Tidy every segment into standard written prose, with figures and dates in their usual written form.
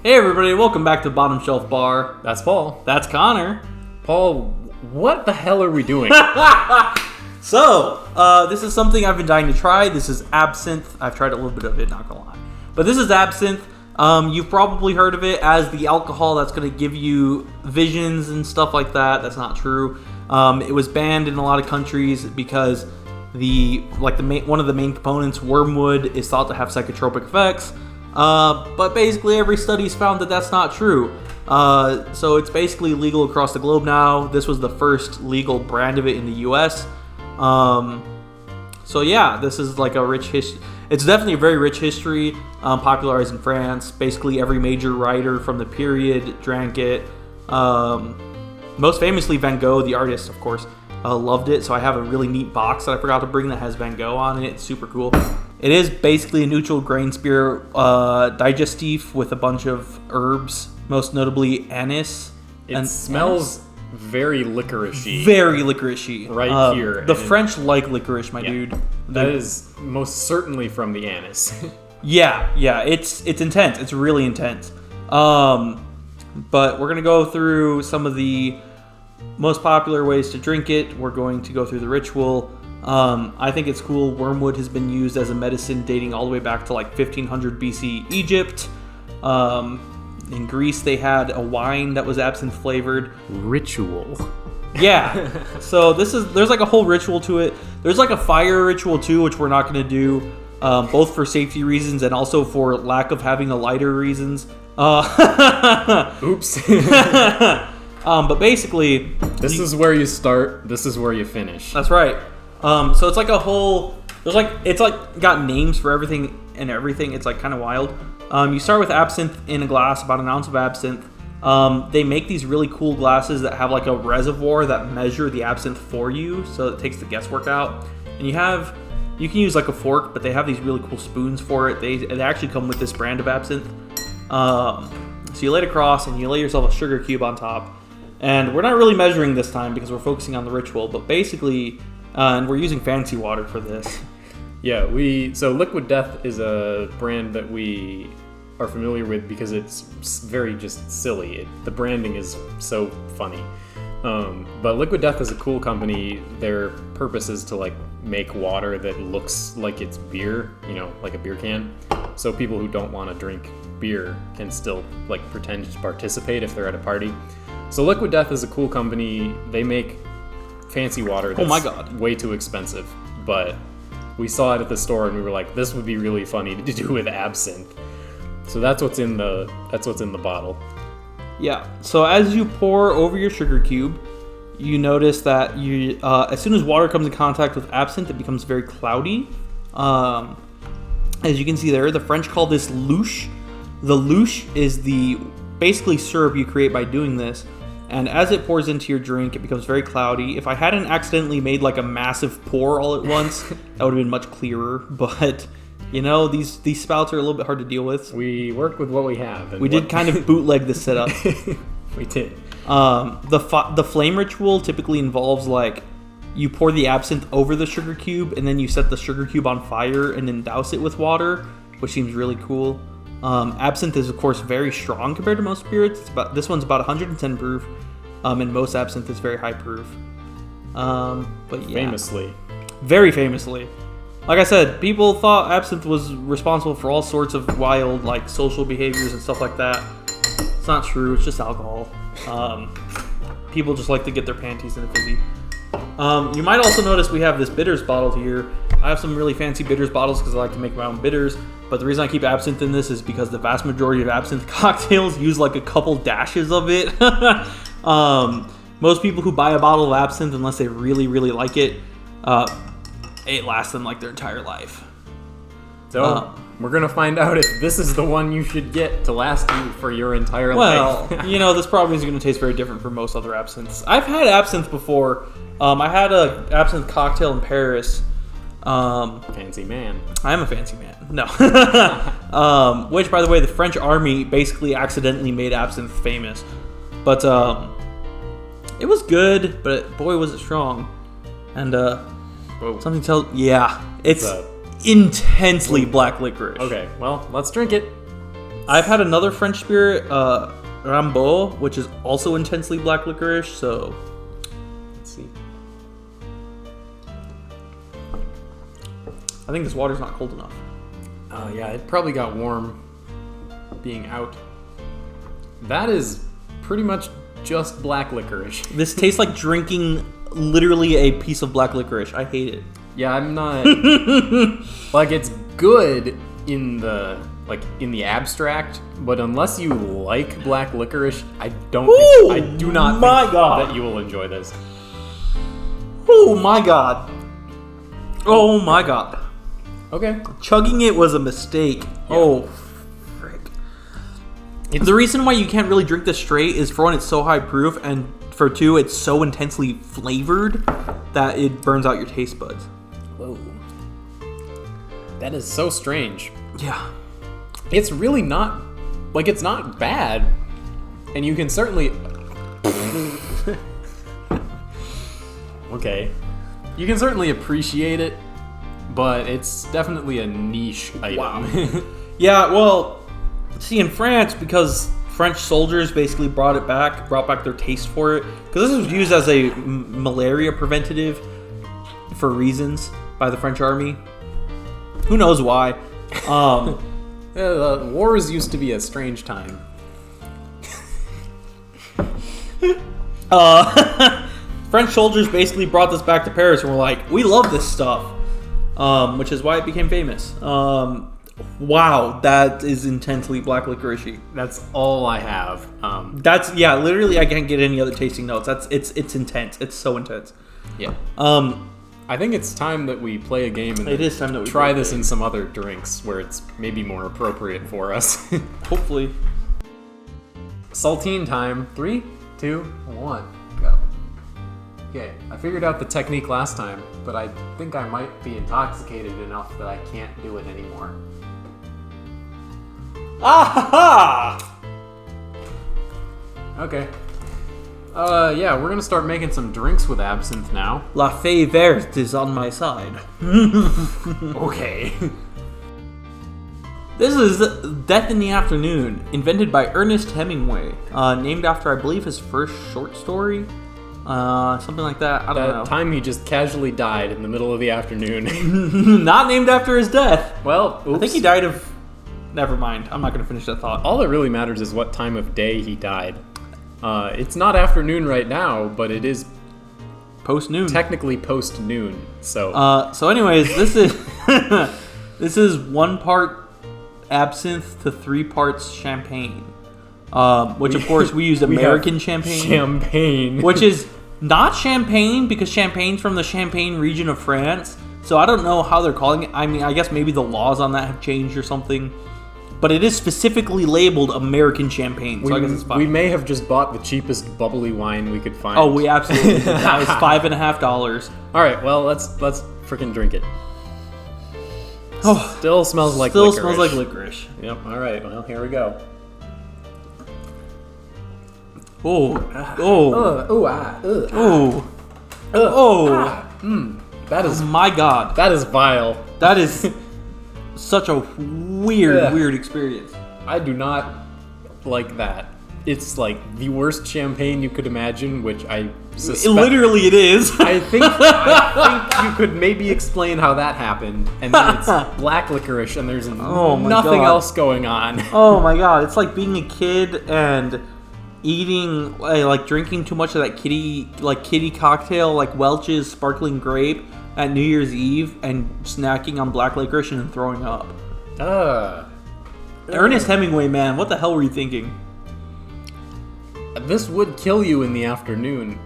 Hey everybody, welcome back to Bottom Shelf Bar. That's Paul. That's Connor. Paul, what the hell are we doing? So, this is something I've been dying to try. This is Absinthe. I've tried a little bit of it, not gonna lie. But this is Absinthe. You've probably heard of it as the alcohol that's gonna give you visions and stuff like that. That's not true. It was banned in a lot of countries because one of the main components, wormwood, is thought to have psychotropic effects. But basically every study's found that that's not true. So it's basically legal across the globe now. This was the first legal brand of it in the US. So yeah, this is like a rich history. It's definitely a very rich history, popularized in France. Basically every major writer from the period drank it. Most famously Van Gogh, the artist, of course, loved it. So I have a really neat box that I forgot to bring that has Van Gogh on it. It's super cool. It is basically a neutral grain spirit digestif with a bunch of herbs, most notably anise. It smells very licoricey. Very licoricey. Right here. The French like licorice, my dude. That is most certainly from the anise. Yeah, it's intense. It's really intense. But we're going to go through some of the most popular ways to drink it. We're going to go through the ritual. I think it's cool. Wormwood has been used as a medicine dating all the way back to like 1500 BC Egypt. In Greece, they had a wine that was absinthe flavored. Ritual. Yeah. So there's like a whole ritual to it. There's like a fire ritual too, which we're not going to do, both for safety reasons and also for lack of having a lighter reasons. Oops. But basically, this is where you start. This is where you finish. That's right. So it's like a whole. It's like got names for everything and everything. It's like kind of wild. You start with absinthe in a glass, about an ounce of absinthe. They make these really cool glasses that have like a reservoir that measure the absinthe for you, so it takes the guesswork out. And you can use like a fork, but they have these really cool spoons for it. They actually come with this brand of absinthe. So you lay it across and you lay yourself a sugar cube on top. And we're not really measuring this time because we're focusing on the ritual, but basically, and we're using fancy water for this. Yeah, so Liquid Death is a brand that we are familiar with because it's very just silly. The branding is so funny. But Liquid Death is a cool company. Their purpose is to like make water that looks like it's beer, like a beer can. So people who don't want to drink beer can still like pretend to participate if they're at a party. So Liquid Death is a cool company. They make fancy water that's way too expensive. But we saw it at the store and we were like, this would be really funny to do with absinthe. So that's what's in the bottle. Yeah. So as you pour over your sugar cube, you notice that as soon as water comes in contact with absinthe, it becomes very cloudy. As you can see there, the French call this louche. The louche is the basically syrup you create by doing this. And as it pours into your drink, it becomes very cloudy. If I hadn't accidentally made like a massive pour all at once, that would have been much clearer. But, these spouts are a little bit hard to deal with. We worked with what we have. We did kind of bootleg this setup. We did. The flame ritual typically involves like you pour the absinthe over the sugar cube and then you set the sugar cube on fire and then douse it with water, which seems really cool. Absinthe is of course very strong compared to most spirits. This one's about 110 proof, and most absinthe is very high proof. But yeah, very famously, like I said, people thought absinthe was responsible for all sorts of wild like social behaviors and stuff like that. It's not true. It's just alcohol. People just like to get their panties in a fizzy. You might also notice we have this bitters bottle here. I have some really fancy bitters bottles because I like to make my own bitters. But the reason I keep absinthe in this is because the vast majority of absinthe cocktails use like a couple dashes of it. Most people who buy a bottle of absinthe, unless they really, really like it, it lasts them like their entire life. So we're going to find out if this is the one you should get to last you for your entire life. Well, this probably is going to taste very different from most other absinthes. I've had absinthe before. I had a absinthe cocktail in Paris. Fancy man. I am a fancy man. No. Which, by the way, the French army basically accidentally made absinthe famous. But it was good, but boy, was it strong. And something tells... Yeah, it's intensely black licorice. Okay, well, let's drink it. I've had another French spirit, Rambo, which is also intensely black licorice. So Let's see. I think this water's not cold enough. Yeah, it probably got warm being out. That is pretty much just black licorice. This tastes like drinking literally a piece of black licorice. I hate it. Yeah, I'm not like it's good in the abstract, but unless you like black licorice, I do not think that you will enjoy this. Oh my god. Oh my god. Okay. Chugging it was a mistake. Yeah. Oh, frick. The reason why you can't really drink this straight is, for one, it's so high proof, and for two, it's so intensely flavored that it burns out your taste buds. Whoa. That is so strange. Yeah. It's really not, like, it's not bad, and you can certainly... Okay. You can certainly appreciate it, but it's definitely a niche item. Wow. Yeah, well, see, in France, because French soldiers basically brought back their taste for it, because this was used as a malaria preventative for reasons by the French army. Who knows why? Wars used to be a strange time. French soldiers basically brought this back to Paris and were like, we love this stuff, which is why it became famous. Wow, that is intensely black licorice. That's all I have. Literally I can't get any other tasting notes. It's intense. It's so intense. Yeah. I think it's time that we play a game and it is time that we try this in some other drinks where it's maybe more appropriate for us. Hopefully. Saltine time. 3, 2, 1, go. Okay, I figured out the technique last time, but I think I might be intoxicated enough that I can't do it anymore. Ah-ha-ha! Okay. Yeah, we're gonna start making some drinks with absinthe now. La Fée Verte is on my side. Okay. This is Death in the Afternoon, invented by Ernest Hemingway, named after, I believe, his first short story. Something like that. I don't know. That time he just casually died in the middle of the afternoon. Not named after his death. Well, oops. I think he died of... Never mind. I'm not going to finish that thought. All that really matters is what time of day he died. It's not afternoon right now, but it is post-noon. Technically post-noon. So anyways, this is this is 1 part absinthe to 3 parts champagne. Which of course we use American champagne. Champagne. Which is not champagne, because champagne's from the Champagne region of France. So I don't know how they're calling it. I mean, I guess maybe the laws on that have changed or something. But it is specifically labeled American champagne, so I guess it's fine. We may have just bought the cheapest bubbly wine we could find. Oh, we absolutely did. That was $5.50. All right, well, let's freaking drink it. Oh, still smells like licorice. Still smells like licorice. Yep. All right. Well, here we go. That is, oh my god. That is vile. That is such a weird experience. I do not like that. It's like the worst champagne you could imagine, which I suspect... Literally it is. I think you could maybe explain how that happened, and then it's black licorice, and there's nothing else going on. Oh my god, it's like being a kid and eating, like drinking too much of that kitty cocktail, like Welch's Sparkling Grape at New Year's Eve, and snacking on black licorice and throwing up. Ernest Hemingway, man, what the hell were you thinking? This would kill you in the afternoon.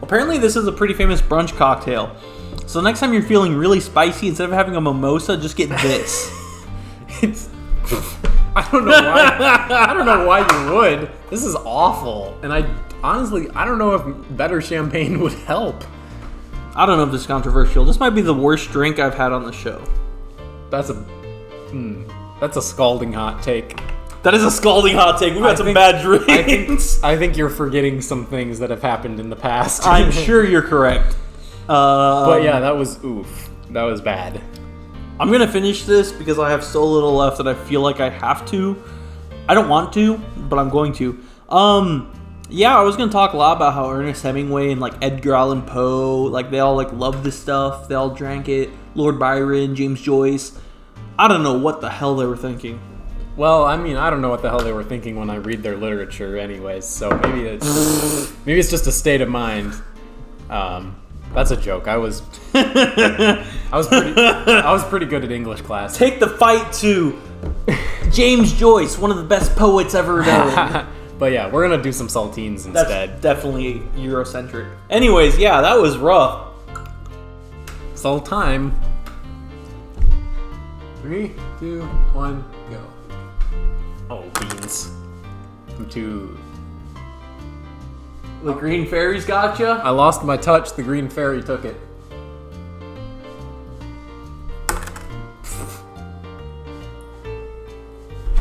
Apparently this is a pretty famous brunch cocktail. So next time you're feeling really spicy, instead of having a mimosa, just get this. I don't know why you would. This is awful. And honestly, I don't know if better champagne would help. I don't know if this is controversial. This might be the worst drink I've had on the show. That's a scalding hot take. That is a scalding hot take. We've had some bad drinks. I think you're forgetting some things that have happened in the past. I'm sure you're correct. But yeah, that was oof. That was bad. I'm gonna finish this because I have so little left that I feel like I have to. I don't want to, but I'm going to. Yeah, I was gonna talk a lot about how Ernest Hemingway and like Edgar Allan Poe, like they all like loved this stuff. They all drank it. Lord Byron, James Joyce. I don't know what the hell they were thinking. Well, I mean, I don't know what the hell they were thinking when I read their literature, anyways. So maybe it's just a state of mind. That's a joke. I was pretty good at English class. Take the fight to James Joyce, one of the best poets ever known. But yeah, we're gonna do some saltines instead. That's definitely Eurocentric. Anyways, yeah, that was rough. Salt time. 3, 2, 1, go. Oh, beans. I'm too. The green fairies gotcha? I lost my touch. The green fairy took it.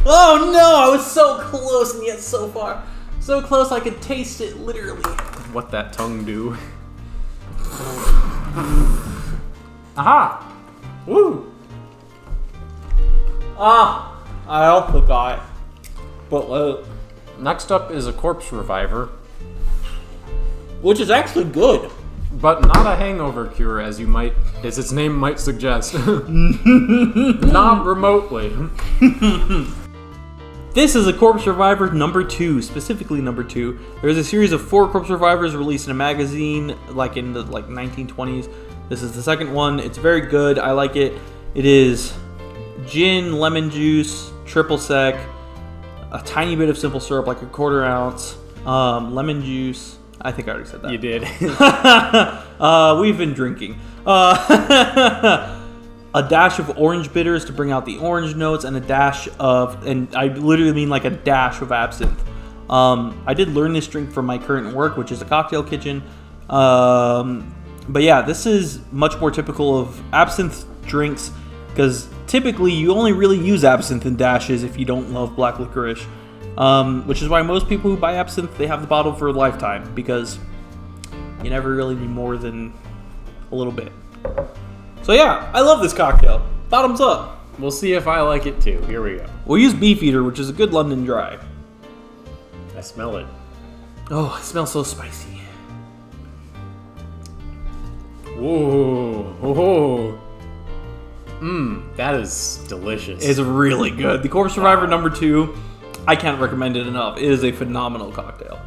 Oh no! I was so close and yet so far. So close I could taste it, literally. What that tongue do? Aha! Woo! Ah! I also got it. But Next up is a corpse reviver. which is actually good. But not a hangover cure, as its name might suggest. Not remotely. This is a Corpse Reviver number 2, specifically number 2. There's a series of 4 Corpse Revivers released in a magazine, like in the 1920s. This is the second one. It's very good. I like it. It is gin, lemon juice, triple sec, a tiny bit of simple syrup, like a 1/4 ounce, lemon juice. I think I already said that. You did. We've been drinking. A dash of orange bitters to bring out the orange notes, and a dash of, and I literally mean like a dash of absinthe. I did learn this drink from my current work, which is a cocktail kitchen. But yeah, this is much more typical of absinthe drinks, because typically you only really use absinthe in dashes if you don't love black licorice. Which is why most people who buy absinthe, they have the bottle for a lifetime, because you never really need more than a little bit. So yeah, I love this cocktail. Bottoms up. We'll see if I like it too. Here we go. We'll use Beefeater, which is a good London dry. I smell it. Oh, it smells so spicy. Whoa. Whoa. That is delicious. It's really good. The Corpse Reviver number 2, I can't recommend it enough. It is a phenomenal cocktail.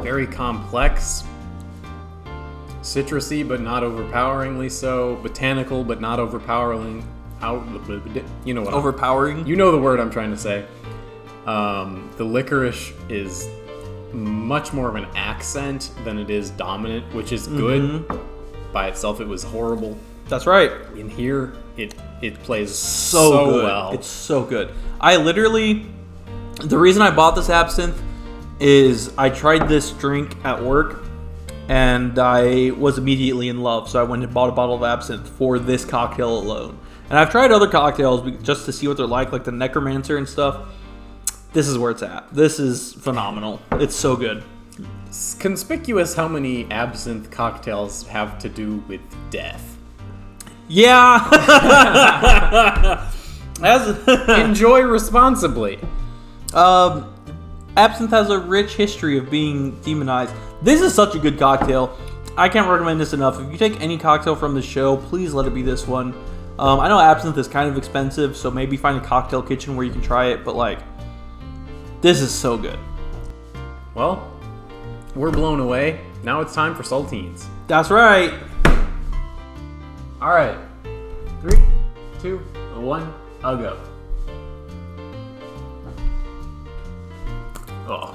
Very complex. Citrusy, but not overpoweringly so. Botanical, but not overpowering. You know what? Overpowering? You know the word I'm trying to say. The licorice is much more of an accent than it is dominant, which is good. By itself, it was horrible. That's right. In here, it plays so good. well. It's so good. I literally, the reason I bought this absinthe is I tried this drink at work and I was immediately in love. So I went and bought a bottle of absinthe for this cocktail alone. And I've tried other cocktails just to see what they're like the Necromancer and stuff. This is where it's at. This is phenomenal. It's so good. It's conspicuous how many absinthe cocktails have to do with death. Yeah. Enjoy responsibly. Absinthe has a rich history of being demonized. This is such a good cocktail. I can't recommend this enough. If you take any cocktail from the show, please let it be this one. I know absinthe is kind of expensive, so maybe find a cocktail kitchen where you can try it, but this is so good. Well, we're blown away. Now it's time for saltines. That's right. All right. 3, 2, 1, I'll go. Oh.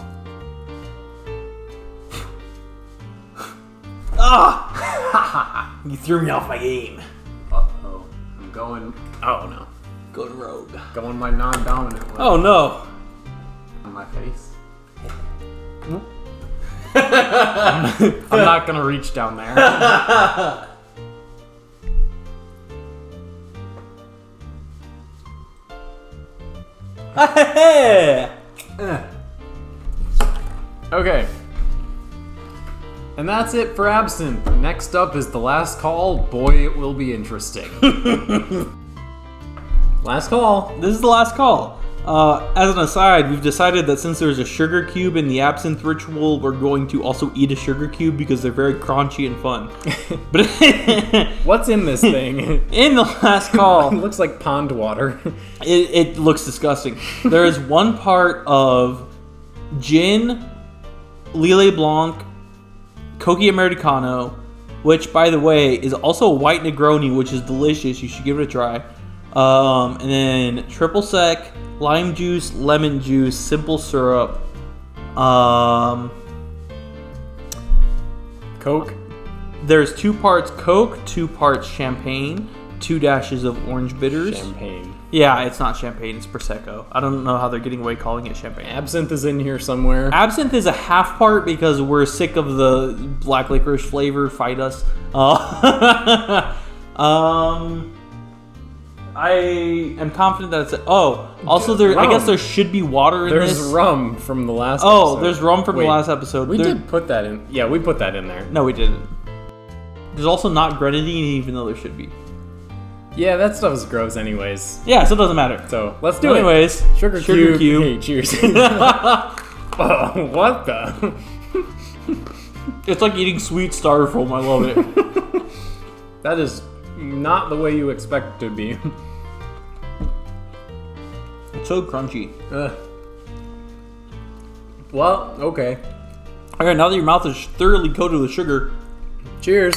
Ah! You threw me off my game. Uh-oh. I'm going... Oh, no. Going rogue. Going my non-dominant way. Oh, no. On my face. I'm not going to reach down there. Okay. And that's it for Absinthe. Next up is the last call. Boy, it will be interesting. Last call. This is the last call. As an aside, we've decided that since there's a sugar cube in the Absinthe ritual, we're going to also eat a sugar cube because they're very crunchy and fun. But what's in this thing? In the last call, it looks like pond water. It looks disgusting. There is one part of gin, Lillet Blanc, Coca Americano, which, by the way, is also a white Negroni, which is delicious. You should give it a try. And then triple sec, lime juice, lemon juice, simple syrup, Coke. There's 2 parts Coke, 2 parts champagne, 2 dashes of orange bitters. Champagne. Yeah, it's not champagne, it's Prosecco. I don't know how they're getting away calling it champagne. Absinthe is in here somewhere. Absinthe is a half part because we're sick of the black licorice flavor. Fight us. I am confident that it's... also there. Rum. I guess there should be water in this. There's rum from the last episode. There's rum from the last episode. We did put that in. Yeah, we put that in there. No, we didn't. There's also not grenadine, even though there should be. Yeah, that stuff is gross anyways. Yeah, so it doesn't matter. So, let's do it. Anyways, Sugar cube. Hey, cheers. Oh, what the? It's like eating sweet styrofoam. I love it. That is not the way you expect it to be. It's so crunchy. Well, okay. Alright, now that your mouth is thoroughly coated with sugar. Cheers.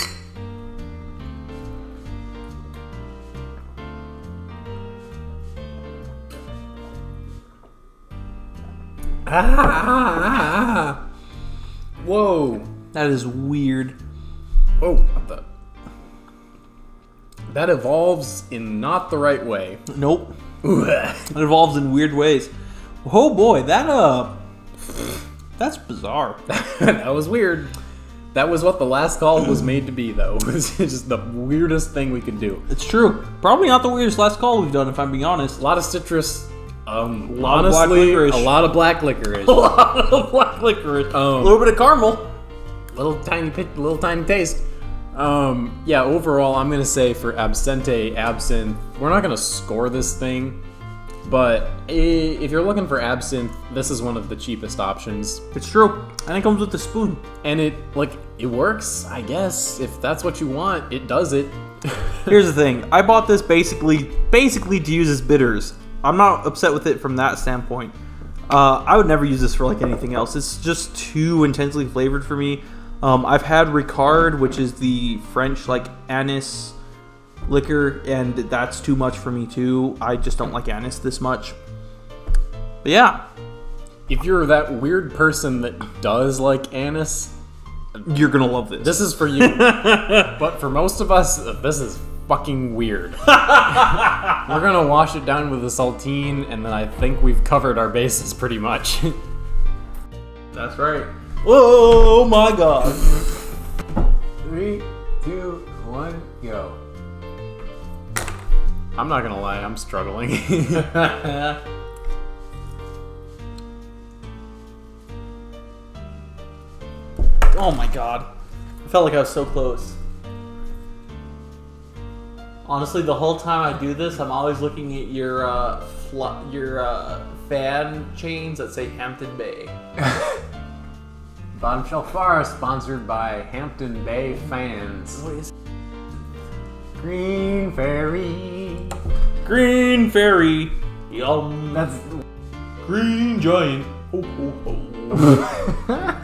Whoa. That is weird. Oh, what the? That evolves in not the right way. Nope. It evolves in weird ways. Oh boy, that's bizarre. That was weird. That was what the last call was made to be, though. It was just the weirdest thing we could do. It's true. Probably not the weirdest last call we've done, if I'm being honest. A lot of citrus. Lot of black licorice. A lot of black licorice. A lot of black licorice. A little bit of caramel. Little tiny taste. Yeah, overall, I'm gonna say for Absente, Absinthe, we're not gonna score this thing, but if you're looking for Absinthe, this is one of the cheapest options. It's true, and it comes with a spoon. And it works, I guess. If that's what you want, it does it. Here's the thing, I bought this basically to use as bitters. I'm not upset with it from that standpoint. I would never use this for anything else. It's just too intensely flavored for me. I've had Ricard, which is the French anise liquor, and that's too much for me too. I just don't like anise this much. But yeah. If you're that weird person that does like anise, you're gonna love this. This is for you. But for most of us, this is fucking weird. We're gonna wash it down with a saltine, and then I think we've covered our bases pretty much. That's right. Oh my god. 3, 2, 1, go. I'm not gonna lie, I'm struggling. Oh my god. I felt like I was so close. Honestly, the whole time I do this, I'm always looking at your fan chains that say Hampton Bay. Bottom Shelf Bar sponsored by Hampton Bay fans. What is Green Fairy. Green Fairy. Yum. That's Green Giant. Ho ho ho.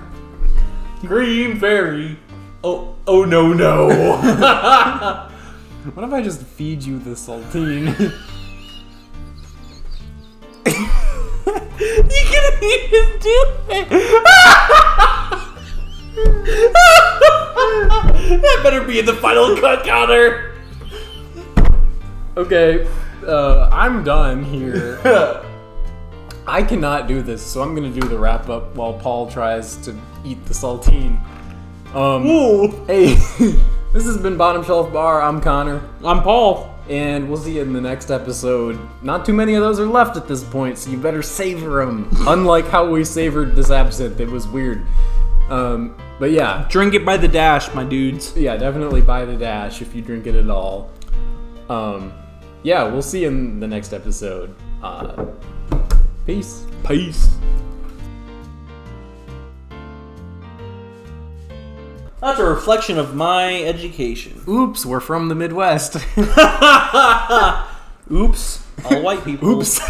Green Fairy. Oh no. What if I just feed you the saltine? You couldn't even do it. That better be in the final cut, Connor. Okay, I'm done here. I cannot do this, so I'm gonna do the wrap up while Paul tries to eat the saltine. Hey, this has been Bottom Shelf Bar. I'm Connor. I'm Paul. And we'll see you in the next episode. Not too many of those are left at this point, so you better savor them. Unlike how we savored this absinthe, it was weird. But yeah. Drink it by the dash, my dudes. Yeah, definitely buy the dash if you drink it at all. Yeah, we'll see you in the next episode. Peace. Peace. That's a reflection of my education. Oops, we're from the Midwest. Oops. All white people. Oops.